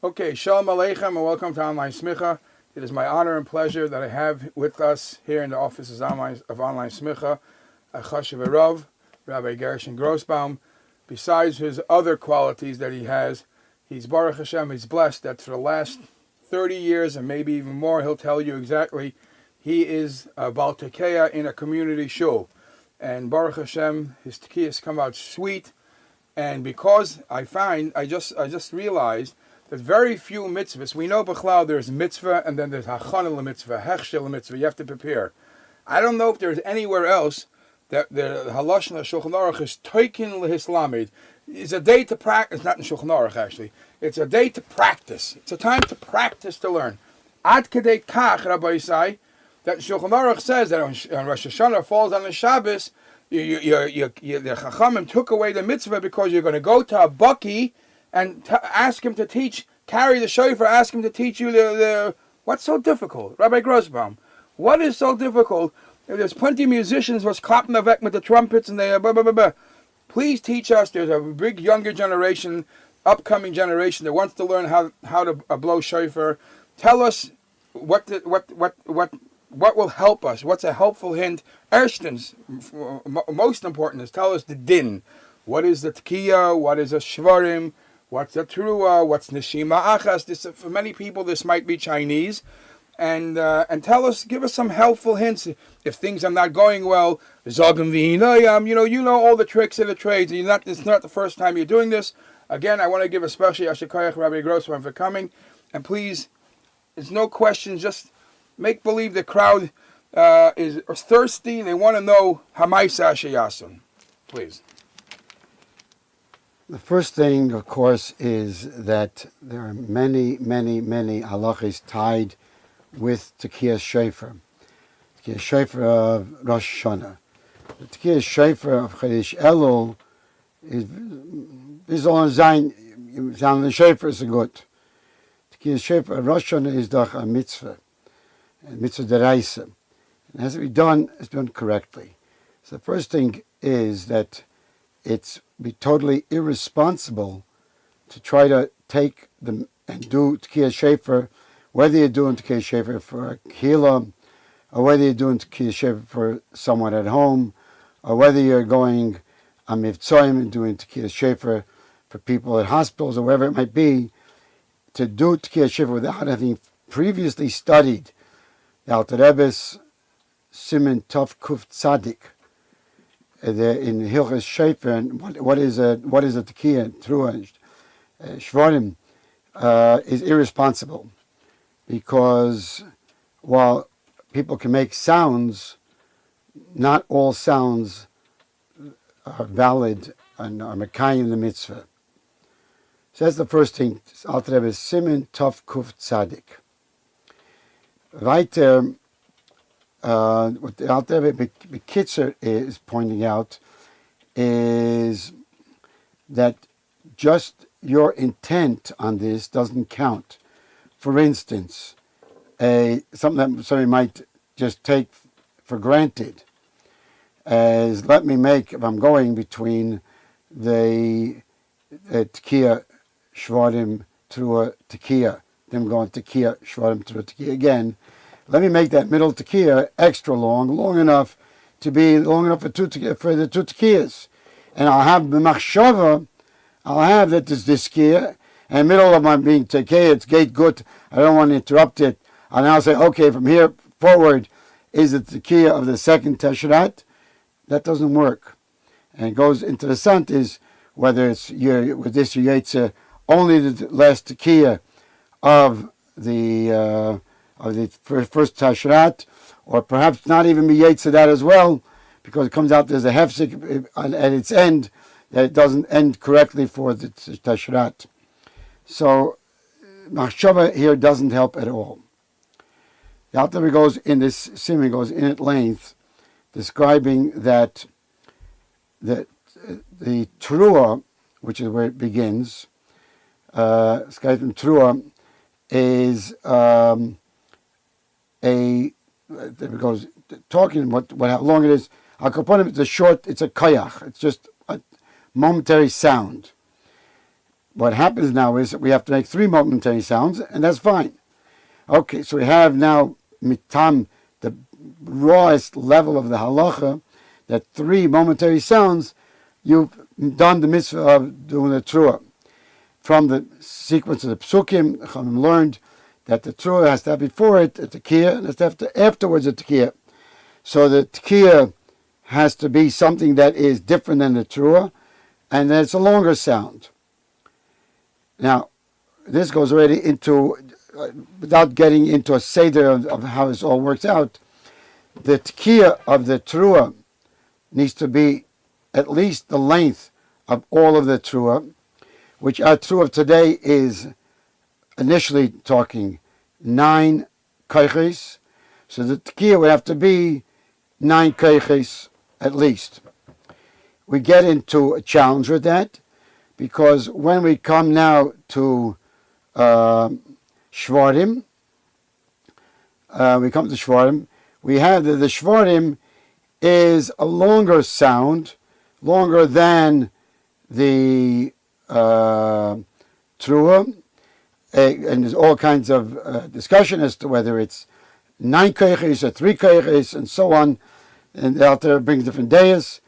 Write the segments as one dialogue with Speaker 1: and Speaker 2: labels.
Speaker 1: Okay, Shalom Aleichem and welcome to Online Smicha. It is my honor and pleasure that I have with us here in the offices of Online Smicha a Chashuv Rav, Rabbi Gershon Grossbaum. Besides his other qualities that he has, he's Baruch Hashem, he's blessed that for the last 30 years and maybe even more, he'll tell you exactly, he is a Baal Tekeya in a community shul. And Baruch Hashem, his tekiyas come out sweet. And because I just realized there's very few mitzvahs. We know B'chlal there's mitzvah and then there's hachana mitzvah, hechshel mitzvah. You have to prepare. I don't know if there's anywhere else that the Halachic Shulchan Aruch is toikin lehislamid. It's a day to practice. It's not in Shulchan Aruch actually. It's a day to practice. It's a time to practice to learn. Ad kedei kach, Rabbi Yisai, that Shulchan Aruch says that when Rosh Hashanah falls on the Shabbos, the Chachamim took away the mitzvah because you're going to go to a baki and ask him to teach, carry the shofar, ask him to teach you the what's so difficult? Rabbi Grossbaum, what is so difficult? There's plenty of musicians was clapping the vek with the trumpets and they blah, blah, blah, blah. Please teach us. There's a big younger generation, upcoming generation that wants to learn how to blow shofar. Tell us what will help us. What's a helpful hint? Erstens, most important is tell us the din. What is the tekiya? What is a shvarim? What's a trua? What's neshima achas? This, for many people, this might be Chinese. And tell us, give us some helpful hints. If things are not going well, zogam v'hinayam, you know all the tricks of the trades. It's not the first time you're doing this. Again, I want to give especially Ashikayach Rabbi Grossbaum for coming. And please, there's no question, just make believe the crowd is thirsty. They want to know Hamaisa Ashayasun. Please.
Speaker 2: The first thing, of course, is that there are many, many, many halachas tied with Tekiyas Shofar. Tekiyas Shofar of Rosh Hashanah. The Tekiyas Shofar of Chodesh Elul is all Zayin. Sound the Shofar is good. Tekiyas Shofar of Rosh Hashanah is doch a mitzvah. A mitzvah deraisa. It has to be done, it's done correctly. So the first thing is that it's be totally irresponsible to try to take them and do Tekiyas Shofar, whether you're doing Tekiyas Shofar for a kehillah, or whether you're doing Tekiyas Shofar for someone at home, or whether you're going a mivtzoim and doing Tekiyas Shofar for people at hospitals, or wherever it might be, to do Tekiyas Shofar without having previously studied the Alter Rebbe's Siman Tov Kuf Tzadik, in Hilchas Shofar, and what is a tekiya, trua, shvarim, is irresponsible, because while people can make sounds, not all sounds are valid and are mekayim the mitzvah. So that's the first thing. Alter Rebbe Siman Tov Kuf Tzadik. Right there. What the Alter Rebbe Bekitzer is pointing out is that just your intent on this doesn't count. For instance, something that somebody might just take for granted as let me make, if I'm going between the tekiya shvarim through a tekiya, then I'm going tekiya shvarim through a tekiya again. Let me make that middle tekiya extra long enough to be long enough for the two tekiyas. And I'll have the machshava, I'll have that there's this tekiya, and in the middle of my being tekiya, it's gate good, I don't want to interrupt it. And I'll say, okay, from here forward is the tekiya of the second teshrat. That doesn't work. And it goes into the sant is whether it's with this yetzer, only the last tekiya of the first tashrat, or perhaps not even be yetzer that as well, because it comes out there's a hefsek at its end that it doesn't end correctly for the tashrat. So machshava here doesn't help at all. The Alter Rebbe goes in this simon goes in at length, describing that the trua, which is where it begins, trua is it goes talking how long it is. Al Kaponim, it's a short, it's a kayach. It's just a momentary sound. what happens now is that we have to make 3 momentary sounds, and that's fine. Okay, so we have now mitam, the rawest level of the halacha, that 3 momentary sounds, you've done the mitzvah of doing the truah. From the sequence of the psukim, Chachamim learned that the truah has to have before it a tekiah, and has to have afterwards a tekiah. So the tekiah has to be something that is different than the truah, and then it's a longer sound. Now, this goes already into, without getting into a seder of how this all works out, the tekiah of the truah needs to be at least the length of all of the truah, which our truah of today is initially talking 9 kaiches. So the tekiah would have to be 9 kaiches at least. We get into a challenge with that, because when we come now to Shvarim, we have that the Shvarim is a longer sound, longer than the Truah, and there's all kinds of discussion as to whether it's 9 keiches or 3 keiches and so on, and the Alter brings different dayas.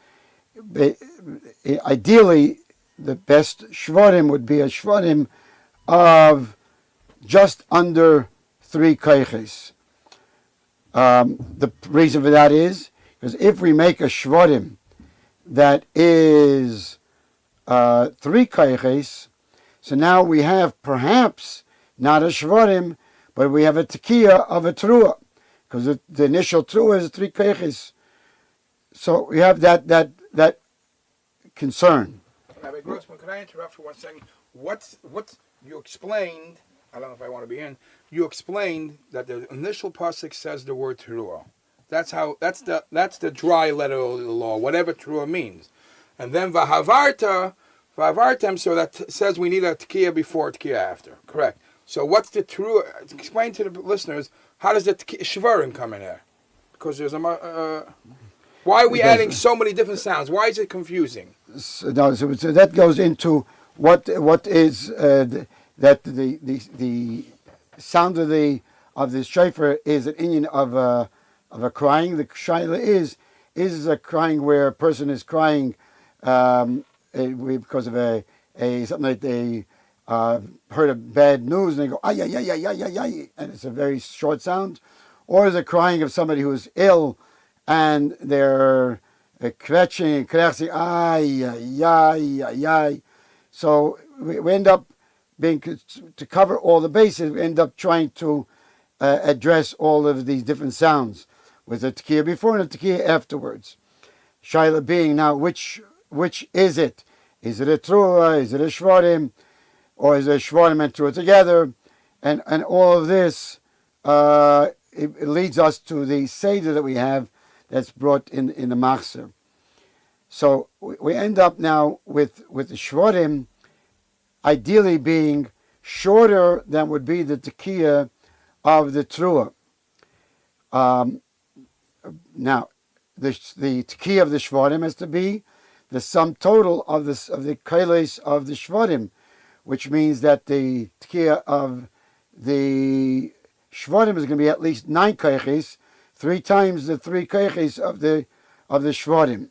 Speaker 2: Ideally, the best shvarim would be a shvarim of just under 3 keiches. The reason for that is because if we make a shvarim that is 3 keiches, so now we have perhaps not a shvarim, but we have a tekiah of a truah, because the initial truah is 3 keiches. So we have that concern.
Speaker 1: Rabbi Grossbaum, can I interrupt for 1 second? What you explained? I don't know if I want to be in. You explained that the initial pasuk says the word teruah. That's the dry letter of the law, whatever teruah means, and then vahavartem. So that says we need a tekiah before, tekiah after. Correct. So what's the teruah? Explain to the listeners, how does the shvarim come in there? Because there's why are we adding so many different sounds? Why is it confusing?
Speaker 2: So that goes into what is that the sound of the shofar is an inyan of a crying. The shaila is a crying where a person is crying because of a something like they heard a bad news and they go ay ay ay ay ay ay ay, and it's a very short sound, or is it crying of somebody who is ill and they're kvetching and kreching, ay, ay, ay, ay, ay. So we end up being, to cover all the bases, we end up trying to address all of these different sounds with a tekiah before and a tekiah afterwards. Shaila being now, which is it? Is it a truah? Is it a shvarim? Or is it a shvarim and truah together? And all of this, it leads us to the seder that we have that's brought in the machzer. So we end up now with the shvarim ideally being shorter than would be the tekiah of the truah. Now, the tekiah of the shvarim has to be the sum total of the keiles of the shvarim, which means that the tekiah of the shvarim is going to be at least 9 keiches, 3 times the 3 keiches of the shvarim.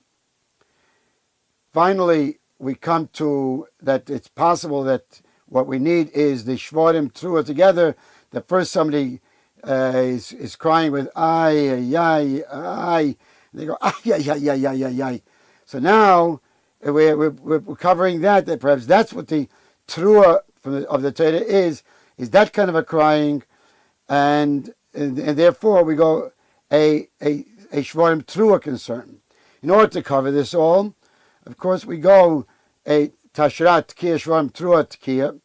Speaker 2: Finally, we come to that it's possible that what we need is the shvarim truah together. That first somebody is crying with ay ay ay ay, they go ay ay ay ay ay ay ay. So now we're covering that perhaps that's what the truah of the Torah is that kind of a crying, and therefore we go a shvarim truah concern. In order to cover this all, of course, we go a tashrat tekiah shvarim truah tekiah,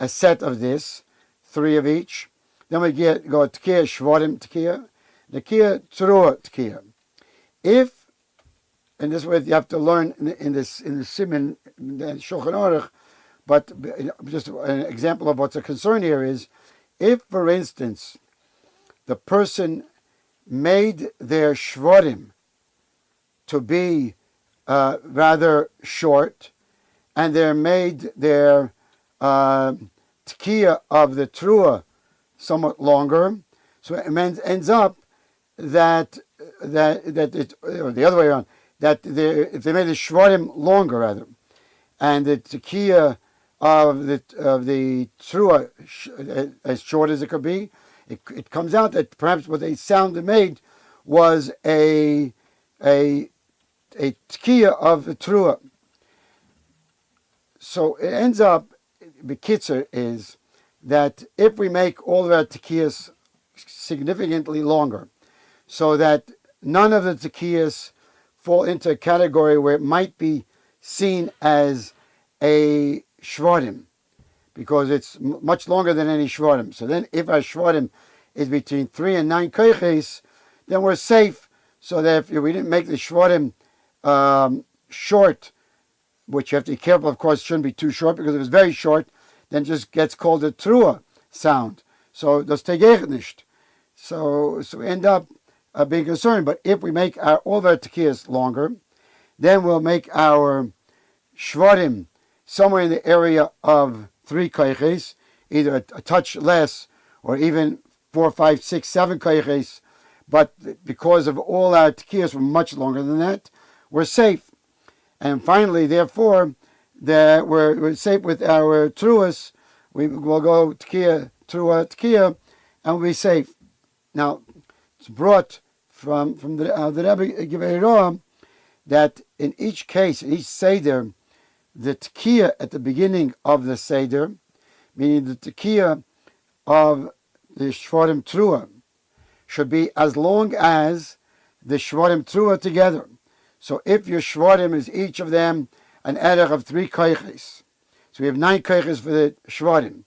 Speaker 2: a set of this, 3 of each. Then we go tekiah shvarim tekiah, tekiah truah tekiah. If, and this way you have to learn in the Siman, the Shulchan Aruch, but just an example of what's a concern here is, if, for instance, the person made their shvarim to be rather short, and they made their tekiah of the trua somewhat longer. So it ends up that it, or the other way around, that if they made the shvarim longer rather, and the tekiah of the trua as short as it could be, it comes out that perhaps what they made was a tekiah of the trua. So it ends up, the kitzer is that if we make all of our tekiyas significantly longer, so that none of the tekiyas fall into a category where it might be seen as a shvarim, because it's much longer than any shvarim. So then if our shvarim is between 3 and 9 koiches, then we're safe, so that if we didn't make the shvarim short, which you have to be careful, of course, shouldn't be too short, because if it's very short, then it just gets called a trua sound. So das tegech nicht. So we end up being concerned. But if we make all of our tekiyas longer, then we'll make our shvarim somewhere in the area of 3 koiches, either a touch less or even 4, 5, 6, 7 koiches. But because of all our tekiyas were much longer than that, we're safe. And finally, therefore, we're safe with our truas. We will go tekiah, trua, tekiah, and we'll be safe. Now, it's brought from the Rabbi Gershon that in each case, in each seder, the tekiah at the beginning of the seder, meaning the tekiah of the shvarim trua, should be as long as the shvarim trua together. So if your shvarim is each of them an erech of 3 koiches, so we have 9 koiches for the shvarim,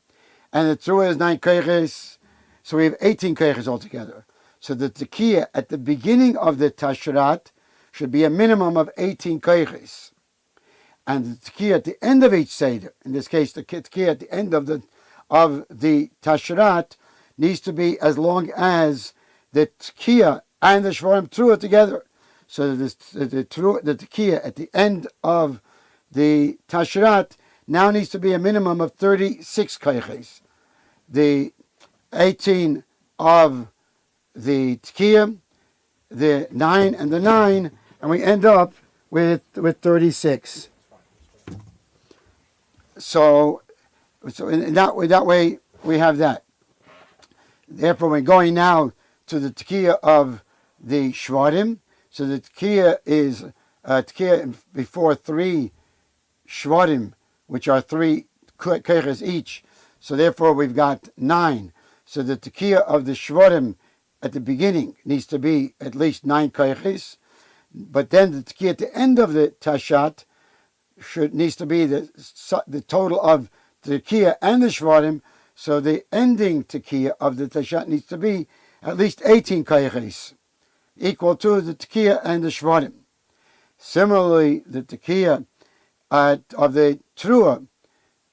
Speaker 2: and the trua is 9 koiches, so we have 18 koiches altogether. So the tekiah at the beginning of the tashrat should be a minimum of 18 koiches, and the tekiah at the end of each seder, in this case the tekiah at the end of the tashrat, needs to be as long as the tekiah and the shvarim trua together. So the tekiah at the end of the tashrat now needs to be a minimum of 36 koiches. The 18 of the tekiah, the 9 and the 9, and we end up with 36. So in that way we have that. Therefore, we're going now to the tekiah of the shvarim. So the tekiah is tekiah before 3 shvarim, which are 3 koiches each. So therefore we've got 9. So the tekiah of the shvarim at the beginning needs to be at least 9 koiches. But then the tekiah at the end of the tashat needs to be the total of the tekiah and the shvarim. So the ending tekiah of the tashat needs to be at least 18 koiches, equal to the tekiah and the shvarim. Similarly, the tekiah of the trua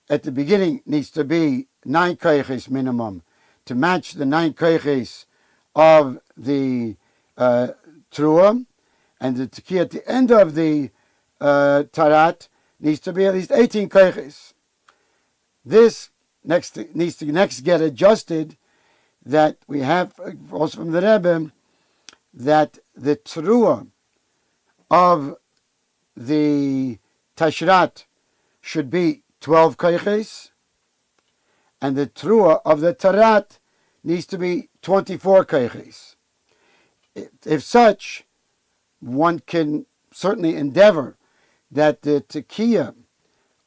Speaker 2: at the beginning needs to be 9 koiches minimum, to match the 9 koiches of the trua, and the tekiah at the end of the tarat needs to be at least 18 koiches. This needs to get adjusted, that we have also from the Rebbe, that the trua of the tashrat should be 12 koiches, and the trua of the tarat needs to be 24 koiches. If such, one can certainly endeavor that the tekiah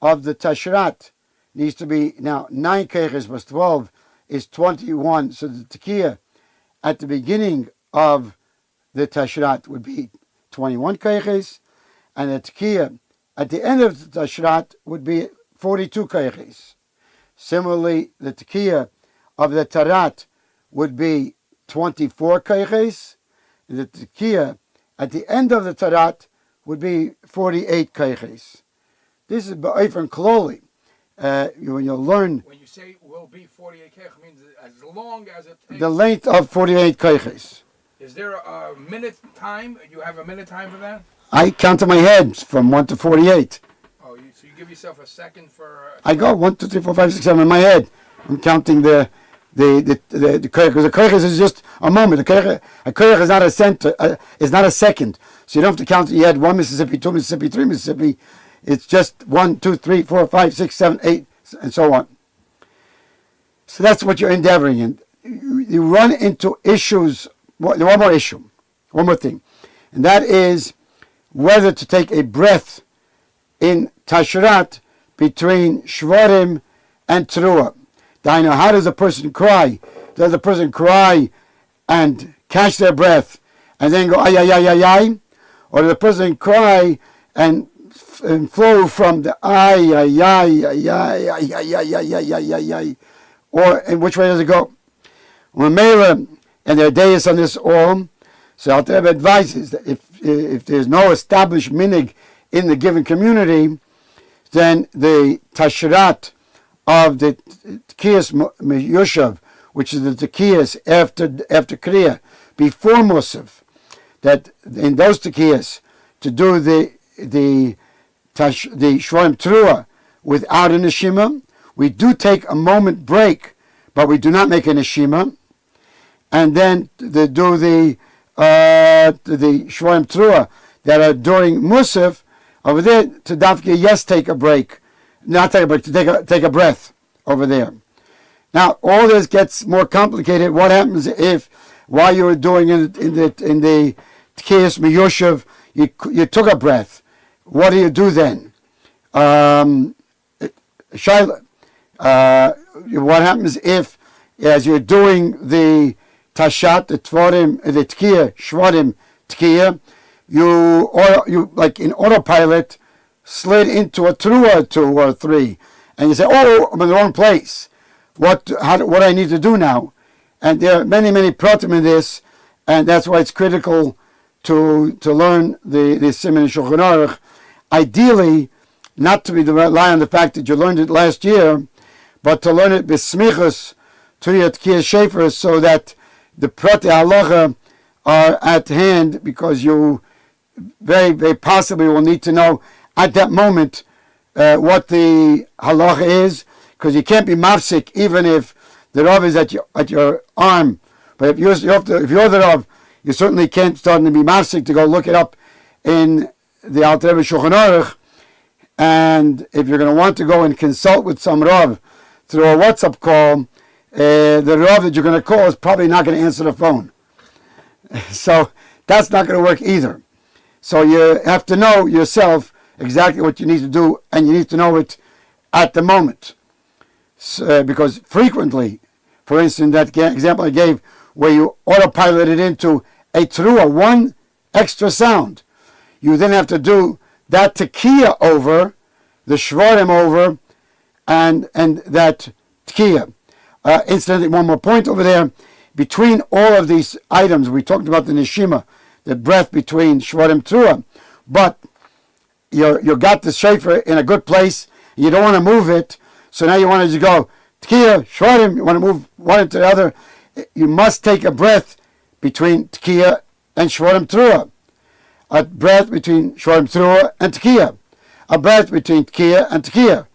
Speaker 2: of the tashrat needs to be now 9 koiches plus 12 is 21. So the tekiah at the beginning of the tashrat would be 21 koiches, and the tekiah at the end of the tashrat would be 42 koiches. Similarly, the tekiah of the tarat would be 24 koiches. The tekiah at the end of the tarat would be 48 koiches. This is ba'ifan kloli. When you learn,
Speaker 1: when you say will be 48 koiches, means as long as it takes.
Speaker 2: The length of 48 koiches.
Speaker 1: Is there a minute time? You have a minute time for that?
Speaker 2: I count in my head from 1 to 48.
Speaker 1: So you give yourself a second for...
Speaker 2: I go 1, 2, 3, 4, 5, 6, 7 in my head. I'm counting the koyach, because the koyach is just a moment. A koyach is not a center, is not a second. So you don't have to count. You had 1 Mississippi, 2 Mississippi, 3 Mississippi. It's just 1, 2, 3, 4, 5, 6, 7, 8, and so on. So that's what you're endeavoring in. You run into issues. One more thing, and that is whether to take a breath in Tashrat between Shvarim and Teruah. How does a person cry? Does a person cry and catch their breath and then go ay ay ay ay ay, or does a person cry and flow from the ay ay ay ay ay ay ay ay ay ay ay ay, or in which way does it go? When Mela and their days on this all, so Alter Rebbe advises that if there's no established minhag in the given community, then the tashrat of the Tekiyas Yoshav, which is the Tekiyas after Kriya, before Musaf, that in those Tekiyas, to do the Shvarim Teruah without a Neshima, we do take a moment break, but we do not make a Neshima, and then do the Shvarim Teruah that are during Musaf, over there, to Dafke, yes, take a break. Not take a break, to take a breath over there. Now, all this gets more complicated. What happens if, while you were doing it in the Tekiyas Miyoshev, you took a breath? What do you do then? Shaila, what happens if, as you're doing the Tashat, the Tvorim, the Tekiya, Shvarim Tekiya, you like in autopilot slid into a Teruah 2 or 3, and you say, "Oh, I'm in the wrong place. What do I need to do now?" And there are many pratim in this, and that's why it's critical to learn the Siman Shulchan Aruch. Ideally, not to rely on the fact that you learned it last year, but to learn it b'smichus to your Tekiyas Shofar, so that the prate halacha are at hand, because you very, very possibly will need to know at that moment what the halacha is, because you can't be mafsik even if the rav is at your arm. But if you're the rav, you certainly can't start to be mafsik to go look it up in the Alter Rebbe Shulchan Aruch. And if you're going to want to go and consult with some rav through a WhatsApp call, the rav that you're going to call is probably not going to answer the phone. So that's not going to work either. So you have to know yourself exactly what you need to do, and you need to know it at the moment. So, because frequently, for instance, that example I gave, where you autopiloted into a Teruah, one extra sound, you then have to do that Tekiya over, the Shvarim over, and that Tekiya. Incidentally, one more point over there. Between all of these items, we talked about the Neshima, the breath between Shvarim Teruah, but you got the Shofar in a good place, you don't want to move it, so now you want to just go Tekiya, Shvarim, you want to move one into the other. You must take a breath between Tekiya and Shvarim Teruah, a breath between Shvarim Teruah and Tekiya, a breath between Tekiya and Tekiya,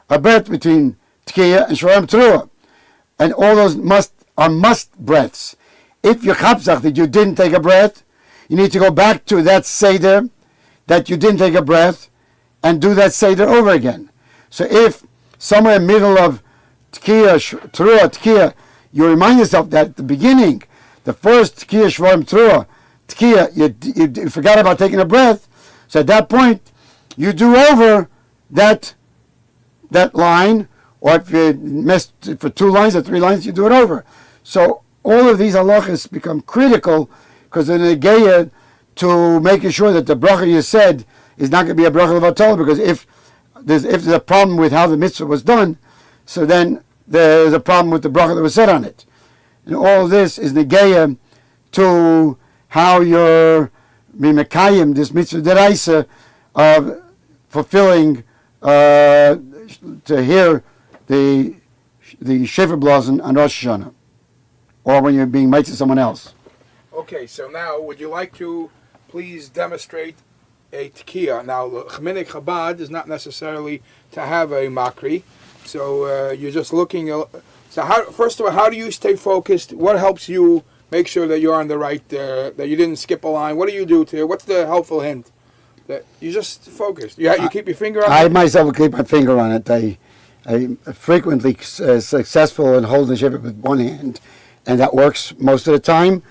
Speaker 2: a breath between Tekiya and Shvarim Teruah, and all those are must breaths. If you chapsach that you didn't take a breath, you need to go back to that Seder that you didn't take a breath and do that Seder over again. So if somewhere in the middle of Tekiya, Teruah, Tekiya, you remind yourself that at the beginning, the first Tekiya, Shvarim, Teruah, Tekiya, you forgot about taking a breath, so at that point, you do over that line, or if you missed it for 2 lines or 3 lines, you do it over. So all of these halachas become critical, because they're negeya to making sure that the bracha you said is not going to be a bracha levatol, because if there's a problem with how the mitzvah was done, so then there's a problem with the bracha that was said on it. And all this is negeya to how you're mimekayim, this mitzvah deraisa of fulfilling to hear the shofar blazon on Rosh Hashanah, or when you're being mitzvah someone else.
Speaker 1: Okay, so now would you like to please demonstrate a tekiah. Now, Minhag Chabad is not necessarily to have a makri, so you're just looking. So, first of all, how do you stay focused? What helps you make sure that you're on the right, that you didn't skip a line? What do you do to? What's the helpful hint? That you just focused. You keep your finger on it?
Speaker 2: I myself keep my finger on it. I'm frequently successful in holding the shiver with one hand, and that works most of the time.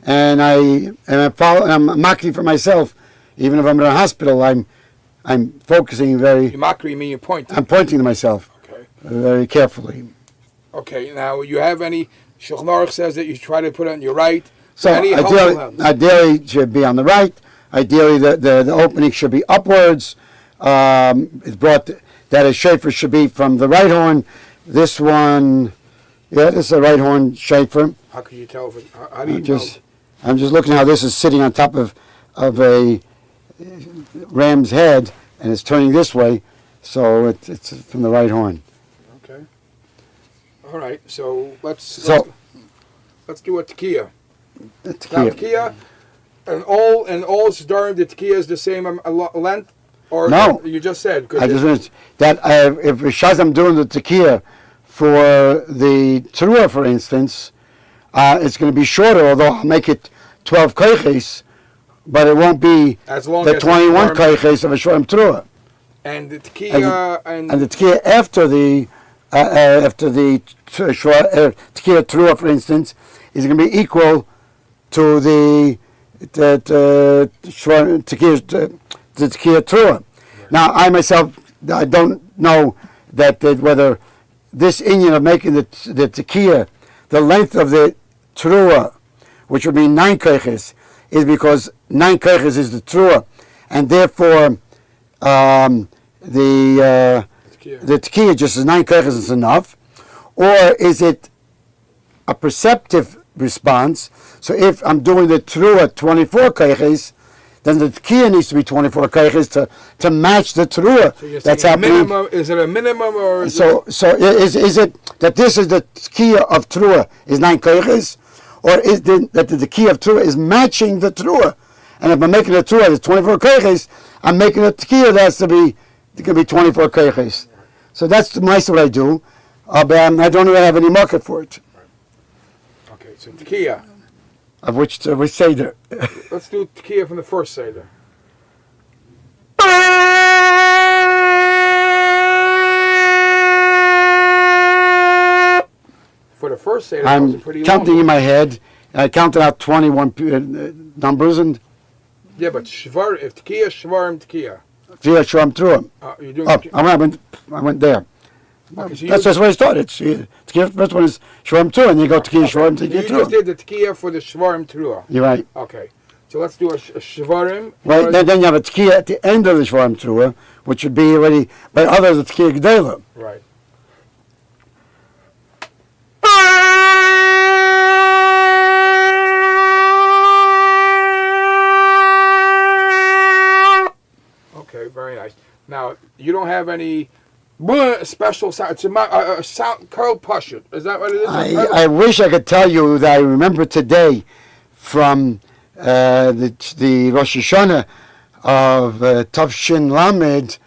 Speaker 2: And I'm makri for myself. Even if I'm in a hospital, I'm focusing very.
Speaker 1: You makri mean you point.
Speaker 2: I'm pointing to myself.
Speaker 1: Okay.
Speaker 2: Very carefully.
Speaker 1: Okay. Now, you have any? Shulchan Aruch says that you try to put it on your right.
Speaker 2: So ideally it should be on the right. Ideally, the opening should be upwards. It's brought that a shofar should be from the right horn. This one, this is a right horn shofar.
Speaker 1: How can you tell? How do you tell?
Speaker 2: I'm just looking how this is sitting on top of a ram's head, and it's turning this way, so it's from the right horn.
Speaker 1: Okay. All right. So let's do a tekiah. Now tekiah, and all Siddharim, the tekiah is the same length, or
Speaker 2: no?
Speaker 1: You just said.
Speaker 2: I just finished that if Shaz I'm doing the tekiah for the teruah, for instance, it's going to be shorter. Although I'll make it 12 koiches, but it won't be
Speaker 1: as long
Speaker 2: the
Speaker 1: as
Speaker 2: 21 koiches of a shorem teruah.
Speaker 1: And the tekiah
Speaker 2: and the tekiah after the tekiah teruah, for instance, is going to be equal to the tekiah teruah. Now, I myself, I don't know that whether this inyan of making the tekiah, the length of the teruah, which would be 9 koiches, is because 9 koiches is the teruah, and therefore the tekiah just as 9 koiches is enough, or is it a perceptive response? So if I'm doing the teruah 24 koiches, then the tekiah needs to be 24 koiches to match the teruah.
Speaker 1: So
Speaker 2: that's happening.
Speaker 1: Is it a minimum, or is
Speaker 2: is it that this is the tekiah of teruah is 9 koiches, or is that the tekiah of teruah is matching the teruah? And if I'm making a teruah that's 24 koiches, I'm making a tekiah that has to be 24 koiches. So that's most of what I do. But I don't really have any market for it.
Speaker 1: Okay, so tekiah.
Speaker 2: Of which seder?
Speaker 1: Let's do tekiah from the first seder. For the first seder, that was a pretty
Speaker 2: counting
Speaker 1: long
Speaker 2: in my head. I counted out 21 numbers and.
Speaker 1: Yeah, but shvar, if tekiah, shvarim tekiah.
Speaker 2: Via shvarim teruah.
Speaker 1: You're doing.
Speaker 2: I went there.
Speaker 1: Okay, so
Speaker 2: that's where I started. Tekiah, first one is shvarim teruah, and you go tekiah, shvarim, tekiah, teruah.
Speaker 1: You just did the tekiah for the shvarim teruah.
Speaker 2: You're right.
Speaker 1: Okay, so let's do a shvarim.
Speaker 2: Right, then you have a tekiah at the end of the shvarim teruah, which would be already by others a tekiah g'dayla.
Speaker 1: Right. Okay, very nice. Now, you don't have any special sound. It's a sound, curl pashut. Is that what it is?
Speaker 2: I wish I could tell you that I remember today from the Rosh Hashanah of Tavshin Lamed,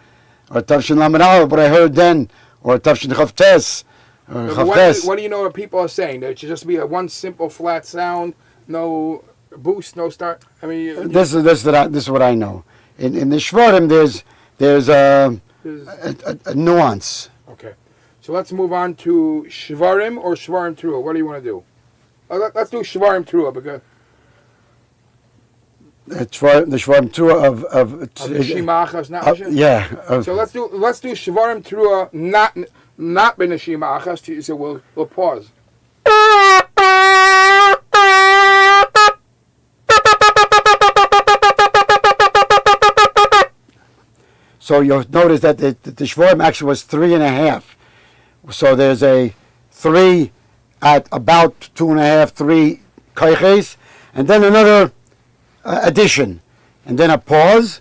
Speaker 2: or Tavshin Lamed Aleph, what I heard then, or Tavshin Chavtes, or Chavtes.
Speaker 1: What do you know what people are saying? That it should just be a one simple flat sound, no boost, no start? I mean...
Speaker 2: This is what I know. In the Shvarim, there's a nuance.
Speaker 1: Okay. So let's move on to Shvarim or Shvarim Teruah. What do you want to do? Let's do Shvarim Teruah because...
Speaker 2: The Shvarim Teruah of
Speaker 1: the Shimachas, not
Speaker 2: yeah.
Speaker 1: So let's do Shvarim Teruah, not Ben Shimachas. So we'll pause.
Speaker 2: So you'll notice that the Shvarim actually was 3.5. So there's a 3 at about 2.5, 3 koiches, and then another addition, and then a pause,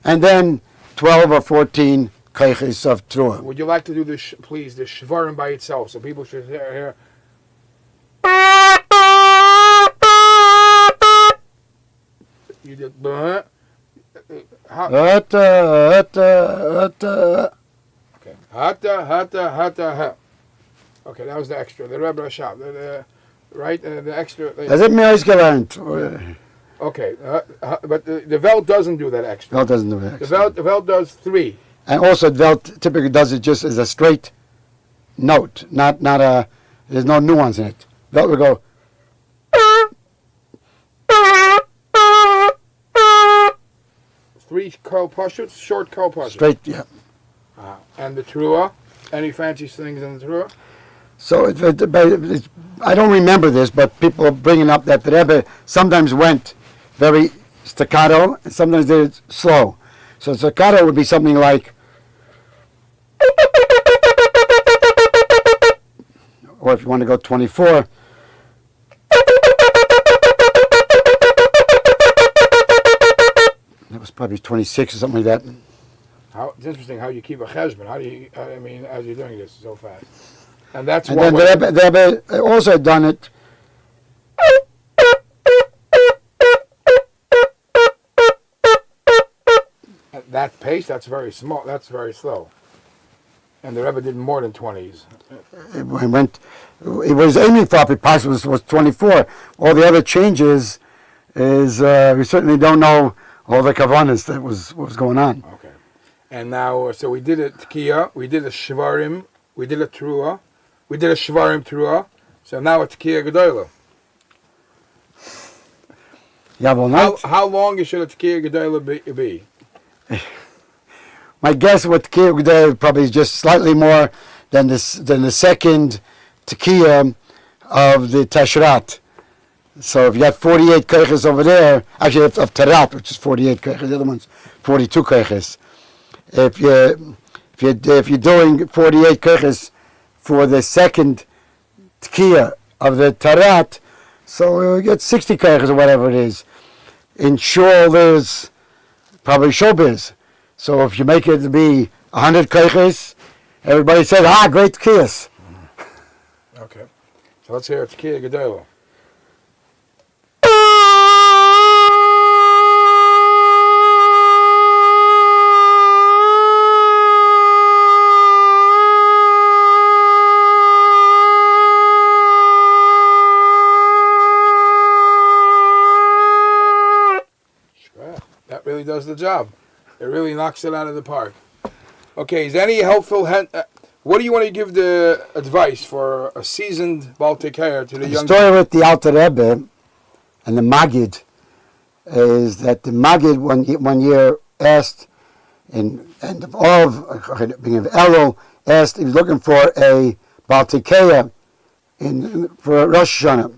Speaker 2: and then 12 or 14 koiches of teruah.
Speaker 1: Would you like to do this, please, the Shvarim by itself, so people should hear? You did. Okay. Hata, hata, hata, ha. Okay, that was the extra. The Rebbe Rashab. Right? The extra.
Speaker 2: Das hat mir ausgelernt.
Speaker 1: Okay. But the Welt doesn't do that extra.
Speaker 2: Welt doesn't do that.
Speaker 1: The Welt does 3.
Speaker 2: And also, Welt typically does it just as a straight note, not a. There's no nuance in it. Welt would go.
Speaker 1: 3 curl pushes, short curl pushes.
Speaker 2: Straight, yeah.
Speaker 1: And the Trua, any fancy things in the Trua?
Speaker 2: So I don't remember this, but people are bringing up that the Rebbe sometimes went very staccato, and sometimes did it slow. So staccato would be something like, or if you want to go 24, that was probably 26 or something like that.
Speaker 1: It's interesting how you keep a cheshbon. How do you? I mean, as you're doing this so fast, and that's
Speaker 2: And
Speaker 1: one
Speaker 2: then
Speaker 1: way.
Speaker 2: the Rebbe also had done it.
Speaker 1: At that pace, that's very small. That's very slow. And the Rebbe did more than 20s.
Speaker 2: It was aiming for possibly was 24. All the other changes is we certainly don't know all the kavanas that was what was going on.
Speaker 1: Okay. And now, so we did a Tekiah, we did a Shvarim, we did a Trua, we did a Shvarim Trua. So now a Tekiah Gedolah.
Speaker 2: Yeah, well, not.
Speaker 1: How long should a Tekiah Gedolah be?
Speaker 2: My guess with Tekiah probably is just slightly more than the second Tekiah of the Tashrat. So if you got 48 keiches over there, actually of Tarat, which is 48 keiches, the other one's 42 keiches. If you're doing 48 keiches for the second Tekiah of the Tarat, so you get 60 keiches or whatever it is. In Shul, there's probably showbiz. So if you make it to be 100 keiches, everybody says, great Tekiyas.
Speaker 1: Okay. So let's hear a Tekiah Gedolah. That really does the job. It really knocks it out of the park. Okay, is there any helpful... what do you want to give the advice for a seasoned Baltic-Hair to the young...
Speaker 2: The story with the Alter Rebbe and the Maggid is that the Maggid one year asked, in end of Elul, asked, he was looking for a Baltic-Hair for Rosh Hashanah.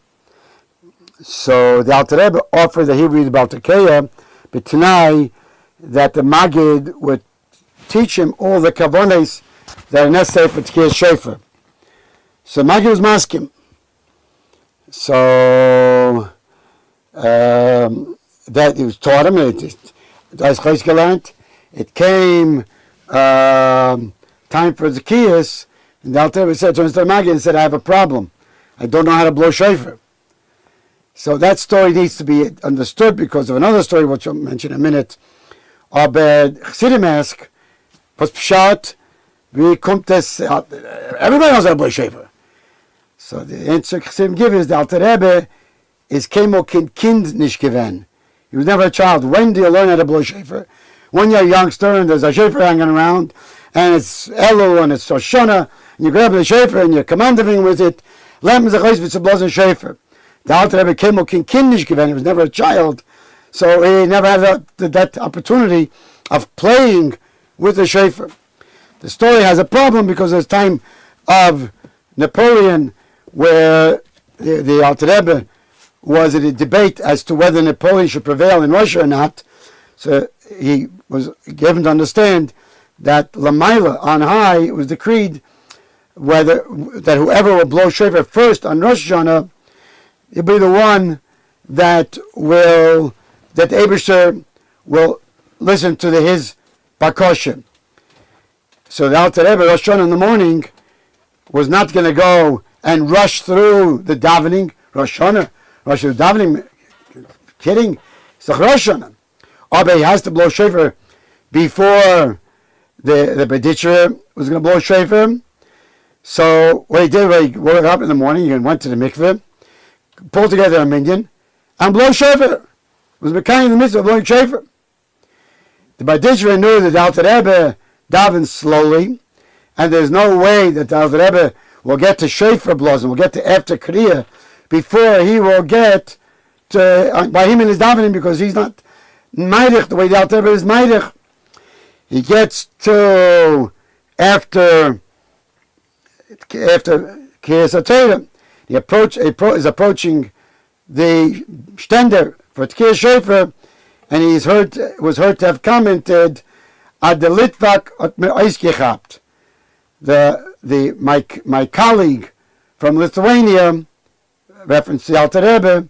Speaker 2: So the Alter Rebbe offered that he read the Baltic-Hair, but tonight that the Maggid would teach him all the kavones that are necessary for Tekiyah Shofar. So Maggid was masking. So that he was taught him. It came time for Tekiyahs, and the Alter Rebbe said to Mr. Maggid, he said, I have a problem. I don't know how to blow shofar. So that story needs to be understood because of another story, which I'll mention in a minute. Aber Chassidim ask, was Pshat, wie kommt es, everybody knows how to blow shofar. So the answer Chassidim give is, the Alter Rebbe is kemo kind nicht gewesen. He was never a child. When do you learn how to blow shofar? When you're a youngster and there's a shofar hanging around, and it's Elul and it's Rosh Hashanah, and you grab the shofar and you're commanding with it, Lem zechleis v'tzablozen shofar. The Alter Rebbe kemo kind nicht gewesen. He was never a child. So he never had that opportunity of playing with the shofar. The story has a problem because there's time of Napoleon where the Alter Rebbe was in a debate as to whether Napoleon should prevail in Russia or not. So he was given to understand that Lamaila on high, it was decreed that whoever will blow shofar first on Rosh Hashanah, he'll be the one that the Eibusher will listen to his bakosha. So the Alter Rebbe, Rosh Hashanah in the morning, was not going to go and rush through the davening. Rosh Hashanah davening, kidding? It's the Rosh Hashanah. But he has to blow shofar before the B'ditcher was going to blow shofar. So what he did, when he woke up in the morning, he went to the mikveh, pulled together a minyan, and blow shofar. It was Mekayim in the midst of blowing shofar. The B'ditcher knew that the Alter Rebbe davens slowly, and there's no way that the Alter Rebbe will get to shofar blows and will get to after kriya before he will get to by him in his davening, because he's not meidich the way the Alter Rebbe is meidich. He gets to after Kriyas HaTorah. He is approaching the stender for Tkiyas Shofar, and was heard to have commented, "Ad the Litvak ot mir eisgechabt." My colleague from Lithuania, reference to the Alter Rebbe,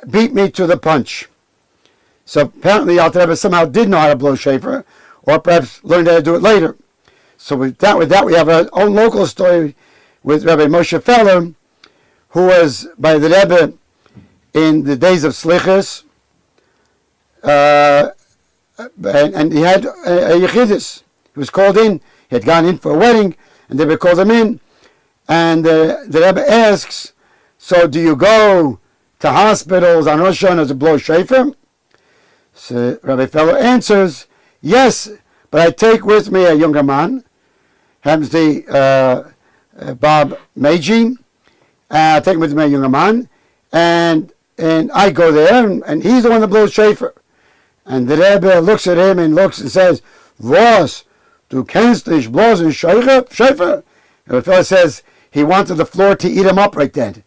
Speaker 2: beat me to the punch. So apparently the Alter Rebbe somehow did know how to blow shofar, or perhaps learned how to do it later. So with that we have our own local story with Rabbi Moshe Feller, who was by the Rebbe in the days of Slichus, and he had a Yechidus. He was called in. He had gone in for a wedding, and the Rebbe called him in. And the Rebbe asks, "So do you go to hospitals on Rosh Hashanah to blow shofar?" So Rabbi Feller answers, "Yes, but I take with me a younger man, happens to be Bob Meiji. I take with me a younger man, and I go there, and he's the one that blows shofar." And the Rebbe looks at him and says, "Was, du kennst dich bloßen shofar?" And the fellow says he wanted the floor to eat him up right then.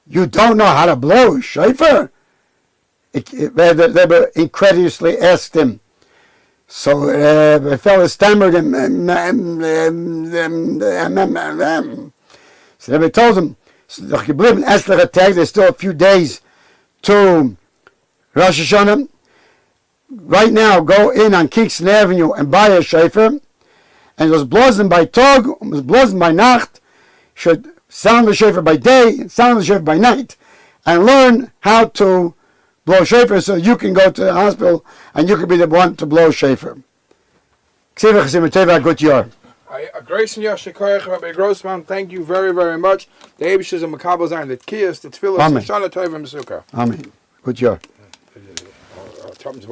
Speaker 2: "You don't know how to blow shofar?" The Rebbe incredulously asked him. So the fellow stammered him. So the Rebbe told him, there's still a few days to Rosh Hashanah. Right now, go in on Kingston Avenue and buy a shofar. And it was blosen by Tag, it was blosen by Nacht. Should sound the shofar by day, sound the shofar by night, and learn how to blow shofar so you can go to the hospital and you can be the one to blow shofar. Good year.
Speaker 1: Grace and Yashikoyach, Rabbi Grossbaum, thank you very, very much. The Abishas and Makabels are in the Kiyas, the Tfilas, the Shana Tov and Mesukah.
Speaker 2: Amen. Good year.